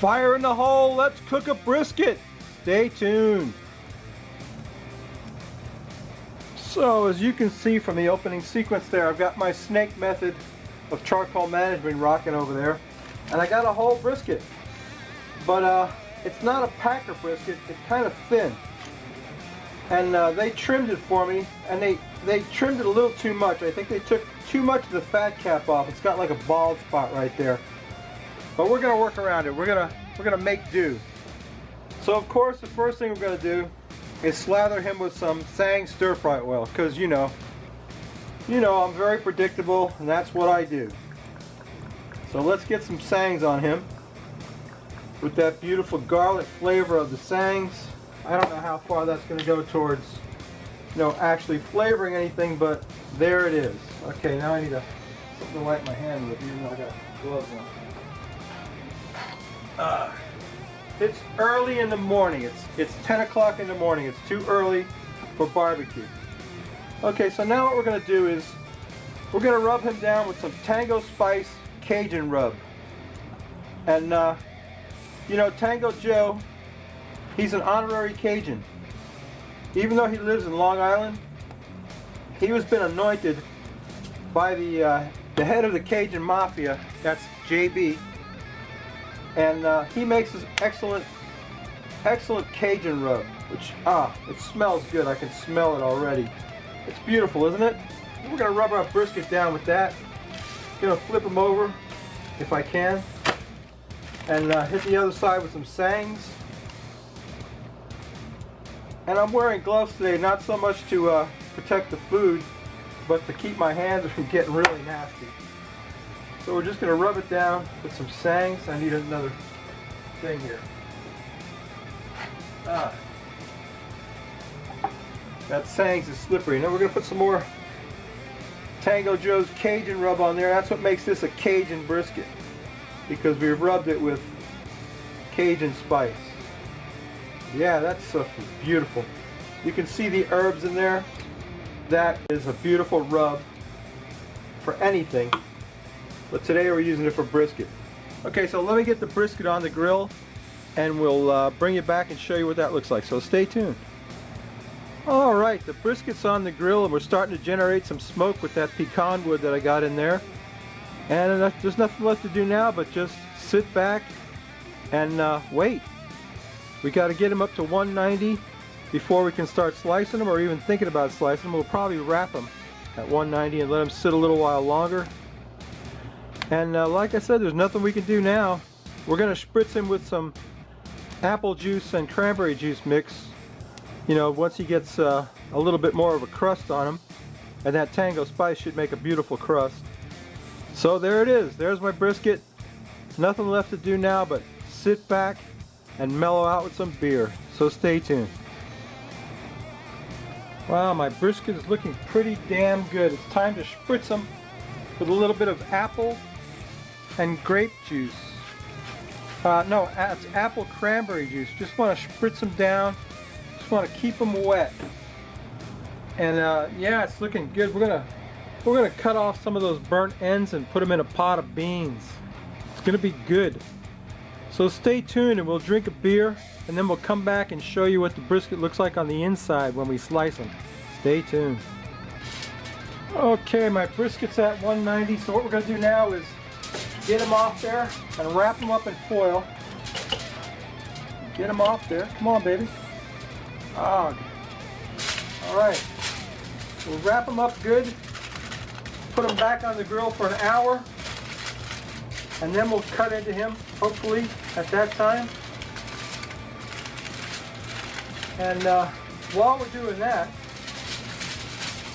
Fire in the hole, let's cook a brisket. Stay tuned. So as you can see from the opening sequence there, I've got my snake method of charcoal management rocking over there. And I got a whole brisket. But it's not a packer brisket, it's kind of thin. And they trimmed it for me, and they trimmed it a little too much. I think they took too much of the fat cap off. It's got like a bald spot right there. But we're gonna work around it. We're gonna make do. So of course the first thing we're gonna do is slather him with some Sang stir fry oil, because you know I'm very predictable, and that's what I do. So let's get some Sangs on him with that beautiful garlic flavor of the Sangs. I don't know how far that's going to go towards, actually flavoring anything, but there it is. Okay, now I need something to wipe my hand with, even though I got gloves on. It's early in the morning. It's 10 o'clock in the morning. It's too early for barbecue. Okay, so now what we're going to do is we're going to rub him down with some Tango Spice Cajun Rub. And Tango Joe, he's an honorary Cajun. Even though he lives in Long Island, he has been anointed by the head of the Cajun Mafia, that's JB, and he makes this excellent Cajun rub, which, it smells good. I can smell it already. It's beautiful, isn't it? We're going to rub our brisket down with that. Going to flip him over, if I can, and hit the other side with some Sangs. And I'm wearing gloves today, not so much to protect the food, but to keep my hands from getting really nasty. So we're just going to rub it down with some Sangs. I need another thing here. That Sangs is slippery. Now we're going to put some more Tango Joe's Cajun Rub on there. That's what makes this a Cajun brisket, because we've rubbed it with Cajun spice. Yeah, that's beautiful. You can see the herbs in there. That is a beautiful rub for anything, but today we're using it for brisket. Okay, so let me get the brisket on the grill, and we'll bring you back and show you what that looks like, so stay tuned. Alright, the brisket's on the grill, and we're starting to generate some smoke with that pecan wood that I got in there. And there's nothing left to do now but just sit back and wait. We got to get them up to 190 before we can start slicing them, or even thinking about slicing them. We'll probably wrap them at 190 and let them sit a little while longer. And like I said, there's nothing we can do now. We're going to spritz him with some apple juice and cranberry juice mix, once he gets a little bit more of a crust on him. And that Tango Spice should make a beautiful crust. So there it is. There's my brisket. Nothing left to do now but sit back and mellow out with some beer. So stay tuned. Wow, my brisket is looking pretty damn good. It's time to spritz them with a little bit of apple and grape juice. No, it's apple cranberry juice. Just want to spritz them down. Just want to keep them wet. And yeah, it's looking good. We're gonna cut off some of those burnt ends and put them in a pot of beans. It's gonna be good. So stay tuned, and we'll drink a beer, and then we'll come back and show you what the brisket looks like on the inside when we slice them. Stay tuned. Okay, my brisket's at 190, so what we're gonna do now is get them off there and wrap them up in foil. Get them off there. Come on, baby. Oh. All right. We'll wrap them up good. Put them back on the grill for an hour, and then we'll cut into him, hopefully, at that time. And while we're doing that,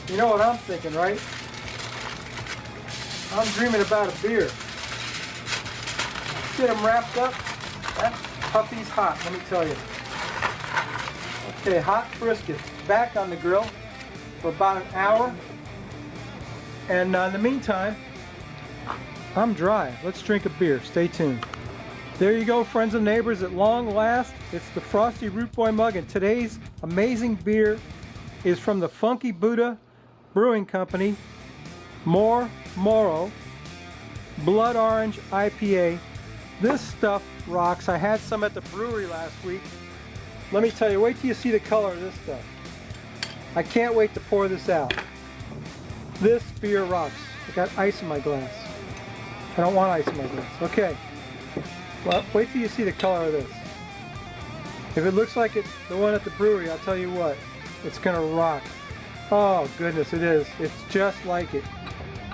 you know what I'm thinking, right? I'm dreaming about a beer. Get them wrapped up. That puppy's hot, let me tell you. Okay, hot brisket back on the grill for about an hour. And in the meantime, I'm dry. Let's drink a beer. Stay tuned. There you go, friends and neighbors. At long last, it's the Frosty Root Boy mug, and today's amazing beer is from the Funky Buddha Brewing Company, Moro Blood Orange IPA This stuff rocks. I had some at the brewery last week. Let me tell you, wait till you see the color of this stuff. I can't wait to pour this out. This beer rocks. I got ice in my glass. I don't want ice in my glass. Okay. Well, wait till you see the color of this. If it looks like it's the one at the brewery, I'll tell you what, it's gonna rock. Oh goodness, it is. It's just like it.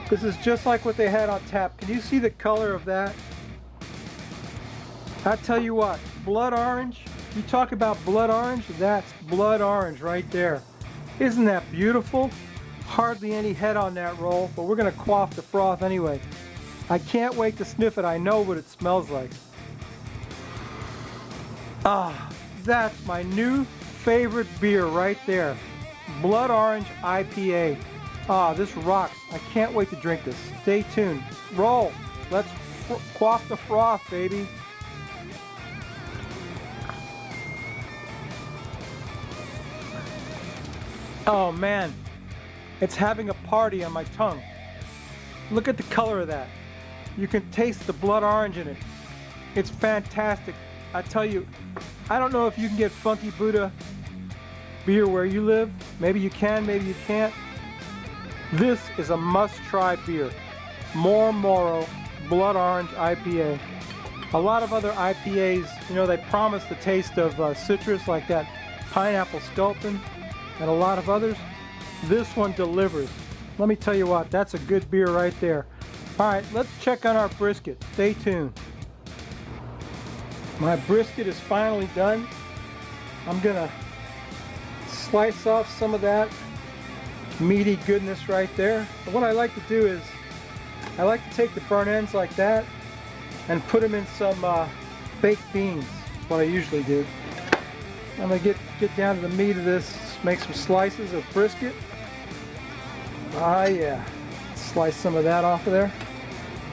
This is just like what they had on tap. Can you see the color of that? I tell you what, blood orange. You talk about blood orange, that's blood orange right there. Isn't that beautiful? Hardly any head on that roll, but we're gonna quaff the froth anyway. I can't wait to sniff it. I know what it smells like. Ah, that's my new favorite beer right there. Blood Orange IPA. Ah, this rocks. I can't wait to drink this. Stay tuned. Roll. Let's quaff the froth, baby. Oh man, it's having a party on my tongue. Look at the color of that. You can taste the blood orange in it. It's fantastic. I tell you, I don't know if you can get Funky Buddha beer where you live. Maybe you can, maybe you can't. This is a must-try beer. Moro Blood Orange IPA. A lot of other IPAs, you know, they promise the taste of citrus like that pineapple sculpin and a lot of others. This one delivers. Let me tell you what, that's a good beer right there. All right, let's check on our brisket. Stay tuned. My brisket is finally done. I'm gonna slice off some of that meaty goodness right there. But what I like to do is, I like to take the burnt ends like that and put them in some baked beans, what I usually do. I'm gonna get down to the meat of this, make some slices of brisket. Ah yeah, slice some of that off of there.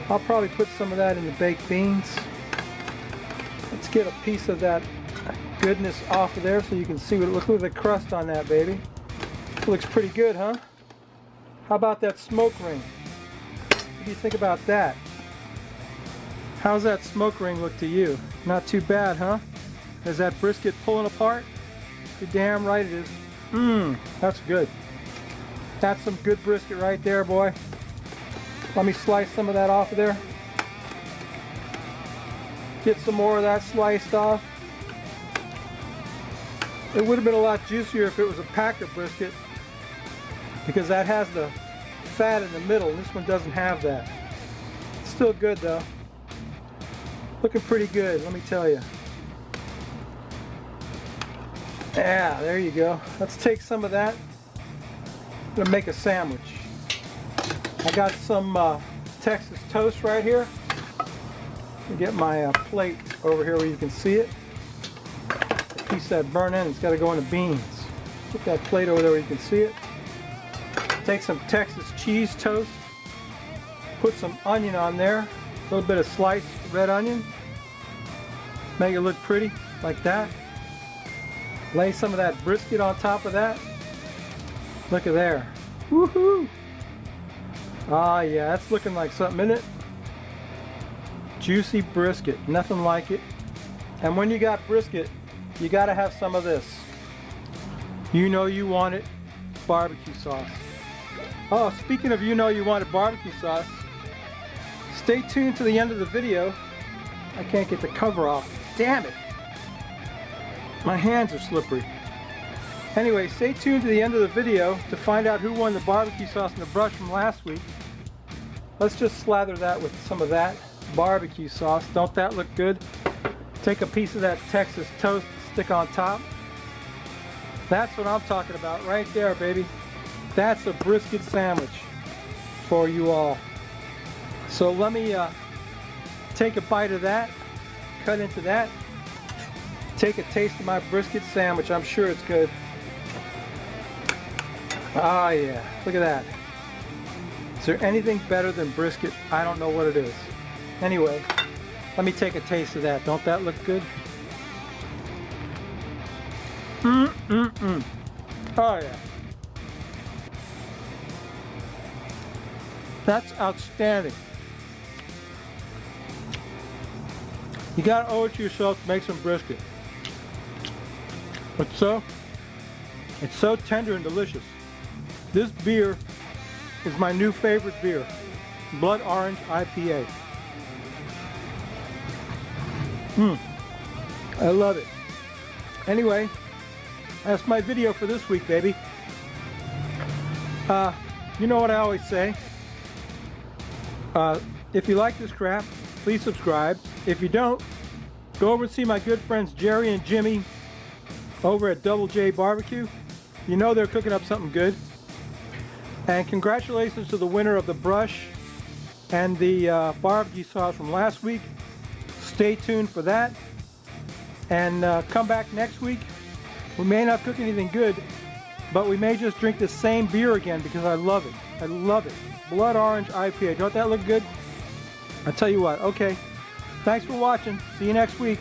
I'll probably put some of that in the baked beans. Let's get a piece of that goodness off of there so you can see what it looks like. Look at the crust on that, baby. It looks pretty good, huh? How about that smoke ring? What do you think about that? How's that smoke ring look to you? Not too bad, huh? Is that brisket pulling apart? You're damn right it is. Mmm, that's good. That's some good brisket right there, boy. Let me slice some of that off of there. Get some more of that sliced off. It would have been a lot juicier if it was a pack of brisket, because that has the fat in the middle, and this one doesn't have that. It's still good though. Looking pretty good, let me tell you. Yeah, there you go. Let's take some of that. I'm gonna make a sandwich. I got some Texas toast right here. Get my plate over here where you can see it. A piece of that burnt end, it's got to go in the beans. Put that plate over there where you can see it. Take some Texas cheese toast. Put some onion on there. A little bit of sliced red onion. Make it look pretty like that. Lay some of that brisket on top of that. Look at there. Woohoo! Ah yeah, that's looking like something, isn't it? Juicy brisket, nothing like it. And when you got brisket, you gotta have some of this. You know you want it, barbecue sauce. Oh, speaking of you know you want it barbecue sauce, stay tuned to the end of the video. I can't get the cover off. Damn it! My hands are slippery. Anyway, stay tuned to the end of the video to find out who won the barbecue sauce in the brush from last week. Let's just slather that with some of that barbecue sauce. Don't that look good? Take a piece of that Texas toast, stick on top. That's what I'm talking about right there, baby. That's a brisket sandwich for you all. So let me take a bite of that, cut into that, take a taste of my brisket sandwich. I'm sure it's good. Ah yeah, look at that. Is there anything better than brisket? I don't know what it is. Anyway, let me take a taste of that. Don't that look good? Oh yeah. That's outstanding. You gotta owe it to yourself to make some brisket. It's so tender and delicious. This beer is my new favorite beer, Blood Orange IPA. I love it. Anyway, that's my video for this week, baby. You know what I always say. If you like this crap, please subscribe. If you don't, go over and see my good friends Jerry and Jimmy over at Double J Barbecue. You know they're cooking up something good. And congratulations to the winner of the brush and the barbecue sauce from last week. Stay tuned for that. And come back next week. We may not cook anything good, but we may just drink the same beer again because I love it. I love it. Blood Orange IPA. Don't that look good? I'll tell you what. Okay. Thanks for watching. See you next week.